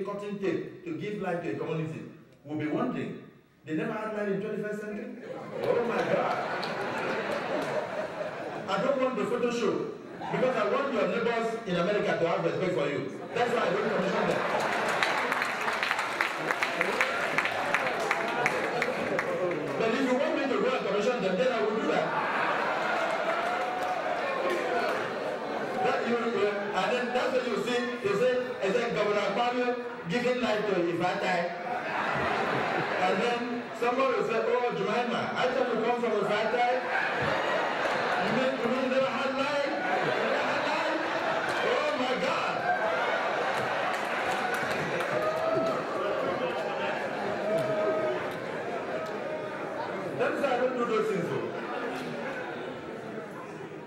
cutting tape to give life to a community will be one thing. They never had life in 21st century. Oh my God. I don't want the photo show because I want your neighbors in America to have respect for you. That's why I don't commission them. But if you want me to go and commission them, then I will do that. And then that's what you see. They say Gov Akpabio giving life to Ifatai. And then someone will say, oh, Jemima, I thought you come from Ifatai. You mean never had life? Never had life? Oh my God. That's why I don't do those things, though.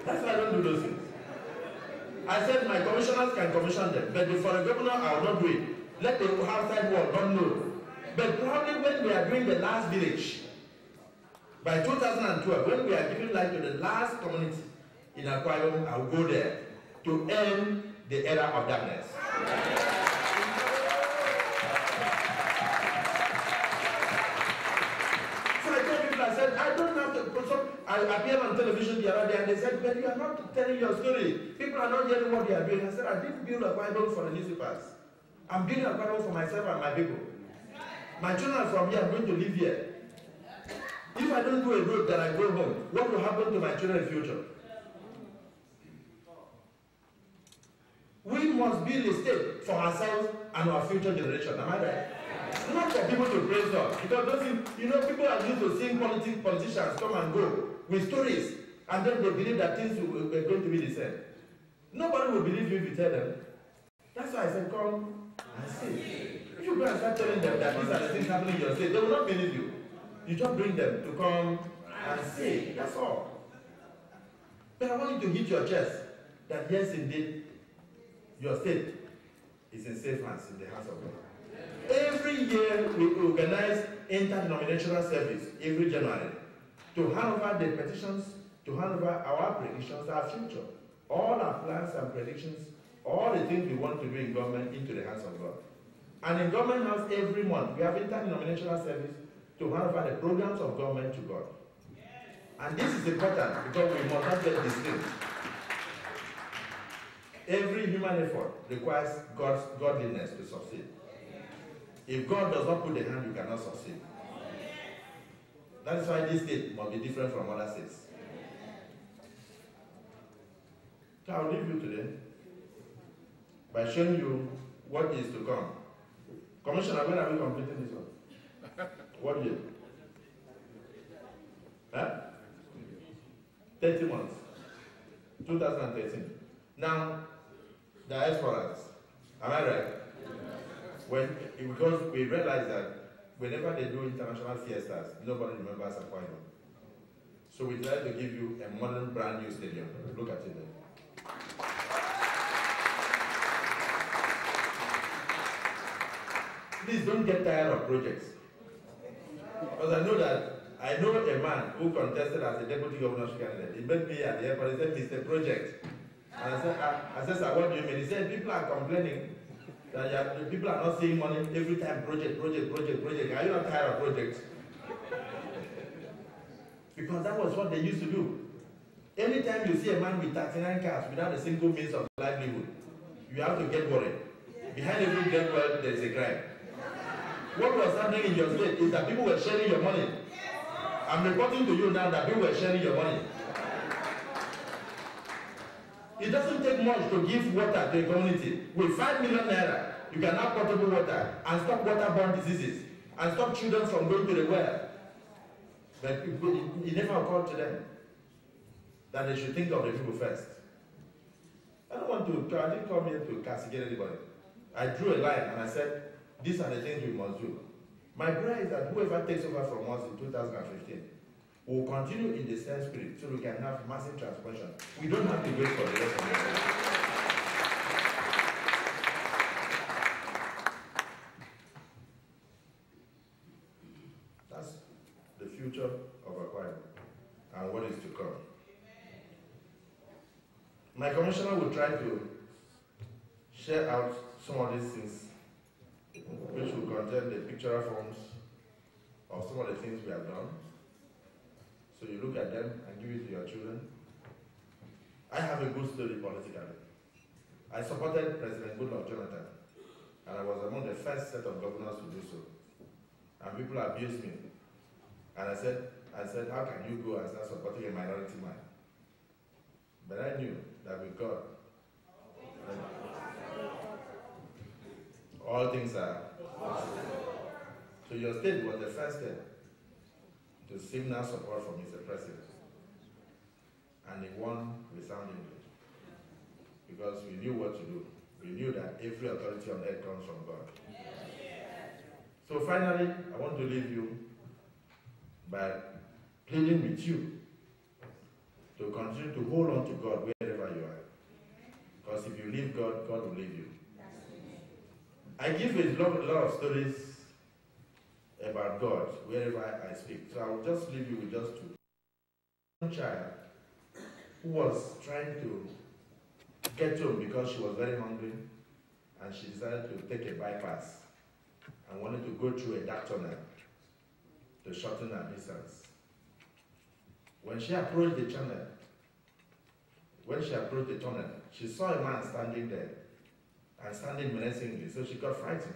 That's why I don't do those things. I said my commissioners can commission them, but for a governor, I will not do it. Let the outside world not know. But probably when we are doing the last village, by 2012, when we are giving life to the last community in Akpabio, I will go there to end the era of darkness. So I told people, I said, I don't have to. I appeared on television the other day and they said, but you are not telling your story. People are not hearing what they are doing. I said, I didn't build Akpabio for the newspapers. I'm building Akpabio for myself and my people. My children are from here, I'm going to live here. If I don't do a road that I go home, what will happen to my children in the future? We must build a state for ourselves and our future generation. Am I right? Not for people to praise us. Because those, people are used to seeing politicians come and go with stories, and then they believe that things are going to be the same. Nobody will believe you if you tell them. That's why I said, come and see. If you go and start telling them that these are the things happening in your state, they will not believe you. You just bring them to come and see. That's all. But I want you to hit your chest that yes, indeed, your state is in safe hands in the hands of God. Every year we organize interdenominational service every January to hand over the petitions, to hand over our predictions, our future, all our plans and predictions, all the things we want to do in government into the hands of God. And in government house every month we have interdenominational service to hand over the programs of government to God. And this is important because we must not get distinct. Every human effort requires godliness to succeed. If God does not put the hand, you cannot succeed. That is why this state must be different from other states. So I'll leave you today by showing you what is to come. Commissioner, when are we completing this one? What year? Huh? 30 months. 2013. Now, the diasporans. Am I right? Because we realize that whenever they do international fiestas, nobody remembers Akpabio. So we try to give you a modern, brand new stadium. Look at it there. Please don't get tired of projects. Because I know a man who contested as a deputy governorship candidate. He met me at the airport. He said, Mr. Project. And I said, sir, what do you mean? He said, people are complaining that people are not seeing money every time. Project. Are you not tired of projects? Because that was what they used to do. Anytime you see a man with 39 cars without a single means of livelihood, you have to get worried. Behind every dead world, there is a crime. What was happening in your state is that people were sharing your money. I'm reporting to you now that people were sharing your money. It doesn't take much to give water to a community. With 5 million naira, you can have potable water and stop waterborne diseases and stop children from going to the well. But it never occurred to them that they should think of the people first. I didn't come here to castigate anybody. I drew a line and I said, these are the things we must do. My prayer is that whoever takes over from us in 2015 will continue in the same spirit so we can have massive transformation. We don't have to wait for the rest of the world. That's the future of Akpabio and what is to come. My commissioner will try to share out some of these things contain the pictorial forms of some of the things we have done. So you look at them and give it to your children. I have a good story politically. I supported President Goodluck Jonathan, and I was among the first set of governors to do so. And people abused me. And I said, how can you go and start supporting a minority man? But I knew that with God, all things are possible. So your state was the first step to signal support for Mr. President. And it won resoundingly. Because we knew what to do. We knew that every authority on earth comes from God. So finally, I want to leave you by pleading with you to continue to hold on to God wherever you are. Because if you leave God, God will leave you. I give a lot of stories about God wherever I speak. So I will just leave you with just two. One child who was trying to get home because she was very hungry, and she decided to take a bypass and wanted to go through a dark tunnel to shorten her distance. When she approached the tunnel, she saw a man standing there and standing menacingly, so she got frightened.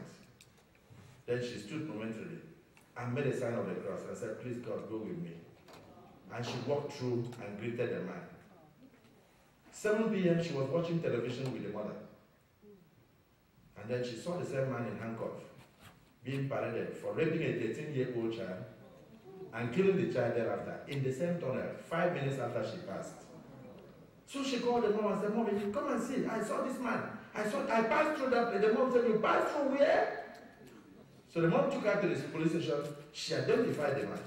Then she stood momentarily and made a sign of the cross and said, "Please God, go with me." And she walked through and greeted the man. 7 p.m. she was watching television with the mother. And then she saw the same man in handcuffs being paraded for raping a 13-year-old child and killing the child thereafter in the same tunnel 5 minutes after she passed. So she called the mom and said, "Mommy, come and see. I saw this man. I passed through that place." The mom said, "You passed through where?" So the mom took her to the police station. She identified the man.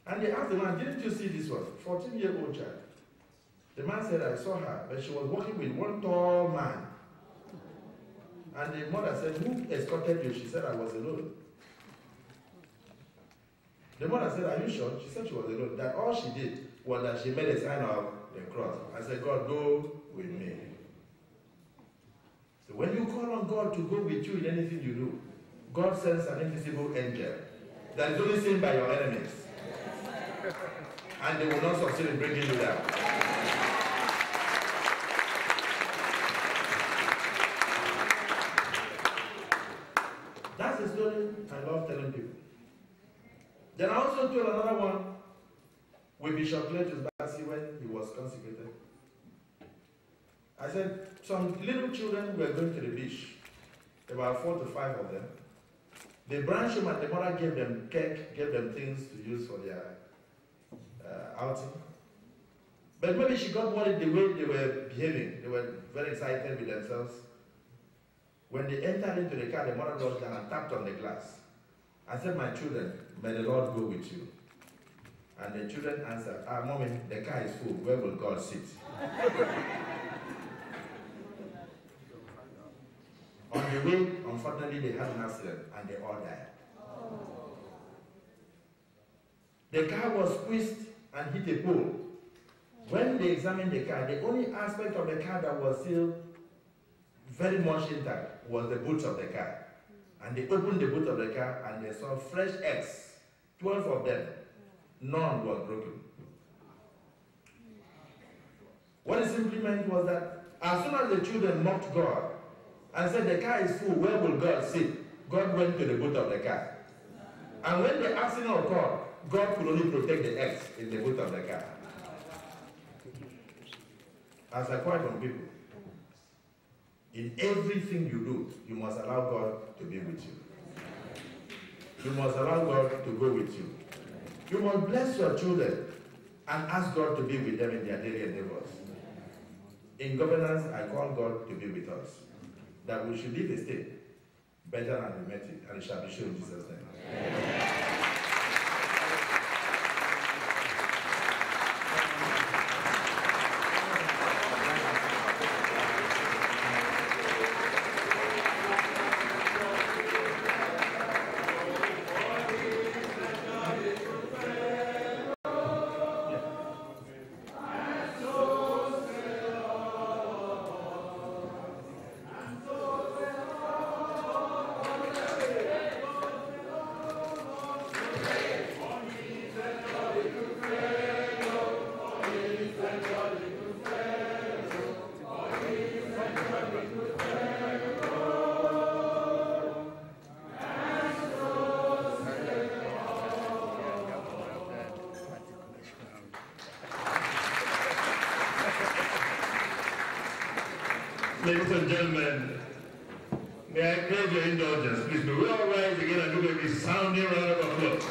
And they asked the man, "Didn't you see this one? 14-year-old child." The man said, "I saw her, but she was walking with one tall man." And the mother said, "Who escorted you?" She said, "I was alone." The mother said, "Are you sure?" She said she was alone. That all she did was that she made a sign of the cross. I said, "God, go with me." So when you call on God to go with you in anything you do, God sends an invisible angel that is only seen by your enemies. And they will not succeed in breaking you down. That's the story I love telling people. Then I also told another one with Bishop Cletus Bassi when he was consecrated. I said, some little children were going to the beach, about 4 to 5 of them. The branch home and the mother gave them cake, gave them things to use for their outing. But maybe she got worried the way they were behaving. They were very excited with themselves. When they entered into the car, the mother rushed down and tapped on the glass. I said, "My children, may the Lord go with you." And the children answered, "Mommy, the car is full. Where will God sit?" On the way, unfortunately, they had an accident and they all died. The car was squeezed and hit a pole. When they examined the car, the only aspect of the car that was still very much intact was the boot of the car. And they opened the boot of the car and they saw fresh eggs, 12 of them. None was broken. What it simply meant was that as soon as the children mocked God and said, "The car is full, where will God sit?" God went to the boot of the car. And when the accident occurred, God could only protect the eggs in the boot of the car. As I call on people, in everything you do, you must allow God to be with you. You must allow God to go with you. You must bless your children and ask God to be with them in their daily endeavors. In governance, I call God to be with us, that we should leave the state better than we met it, and it shall be shown in Jesus' name. Amen. Ladies and gentlemen, may I crave your indulgence, please. May we all rise again and give a resounding round of applause.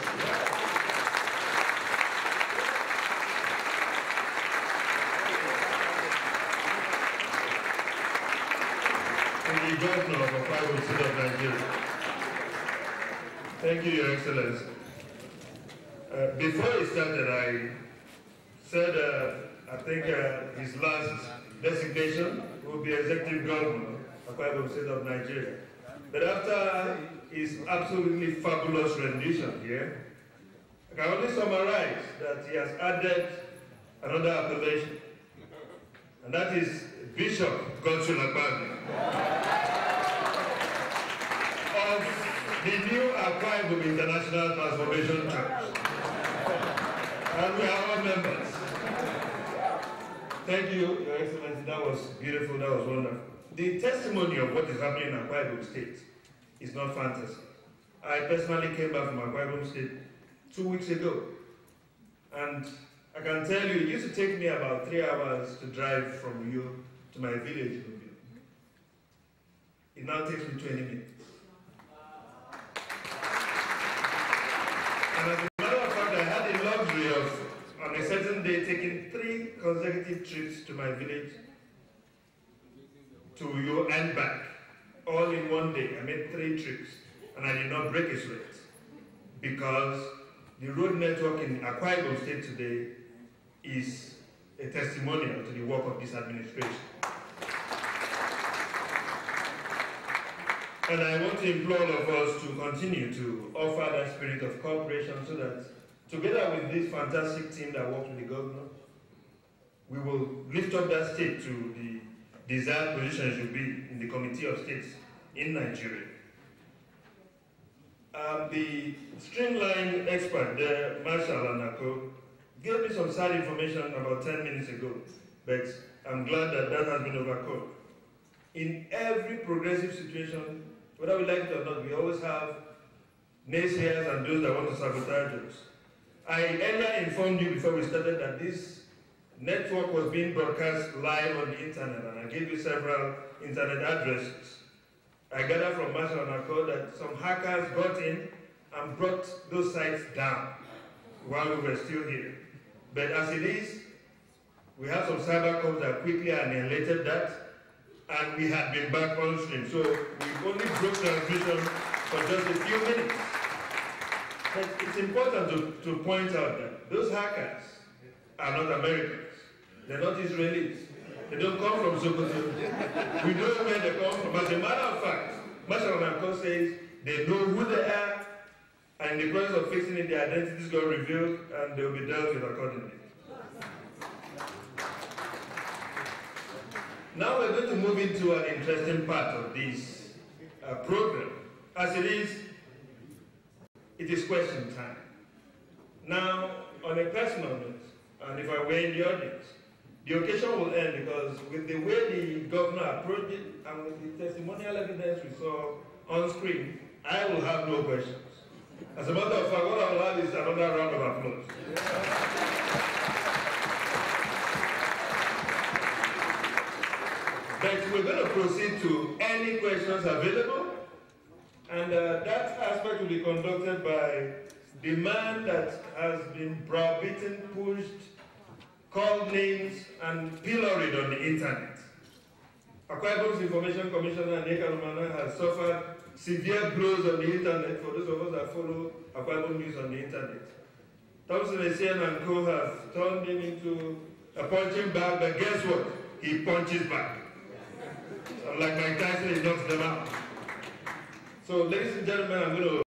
The Governor of Akpabio State of Nigeria. Thank you, Your Excellency. Before he started, I said, I think his last designation will be Executive Governor of Akpabio State of Nigeria. But after his absolutely fabulous rendition here, I can only summarize that he has added another appellation, and that is Bishop Gov Akpabio. Of the new Akpabio International Transformation Church. And we are all members. Thank you, Your Excellency. That was beautiful, that was wonderful. The testimony of what is happening in Akpabio State is not fantasy. I personally came back from Akpabio State 2 weeks ago. And I can tell you, it used to take me about 3 hours to drive from Uyo to my village. It now takes me 20 minutes. And as a matter of fact, I had the luxury of, on a certain day, taking 3 consecutive trips to my village, to Uyo and back, all in one day. I made 3 trips, and I did not break a sweat, because the road network in Akpabio State today is a testimonial to the work of this administration. And I want to implore all of us to continue to offer that spirit of cooperation so that, together with this fantastic team that works with the governor, we will lift up that state to the desired position it should be in the Committee of States in Nigeria. The streamline expert there, Marshall Anako, gave me some sad information about 10 minutes ago, but I'm glad that that has been overcome. In every progressive situation, whether we like it or not, we always have naysayers and those that want to sabotage us. I earlier informed you before we started that this network was being broadcast live on the internet, and I gave you several internet addresses. I gathered from Marshall Anako that some hackers got in and brought those sites down while we were still here. But as it is, we have some cyber cops that quickly annihilated that, and we had been back on stream. So we only broke transmission for just a few minutes. But it's important to point out that those hackers are not Americans. They're not Israelis. They don't come from Sokoto. We know where they come from. As a matter of fact, Marshall Anako says they know who they are, and in the process of fixing it, their identities got revealed, and they will be dealt with accordingly. Now we're going to move into an interesting part of this program. As it is question time. Now, on a personal note, and if I were in the audience, the occasion will end because with the way the governor approached it and with the testimonial evidence we saw on screen, I will have no questions. As a matter of fact, what I will have is another round of applause. But we're going to proceed to any questions available, and that aspect will be conducted by the man that has been browbeaten, pushed, called names, and pilloried on the internet. Akpabio's Information Commissioner, Nneka Lumana, has suffered severe blows on the internet for those of us that follow Akpabio news on the internet. Thompson and Co. have turned him into a punching bag, but guess what? He punches back. Like Mike Tyson, he knocks them out. So, ladies and gentlemen, I'm going to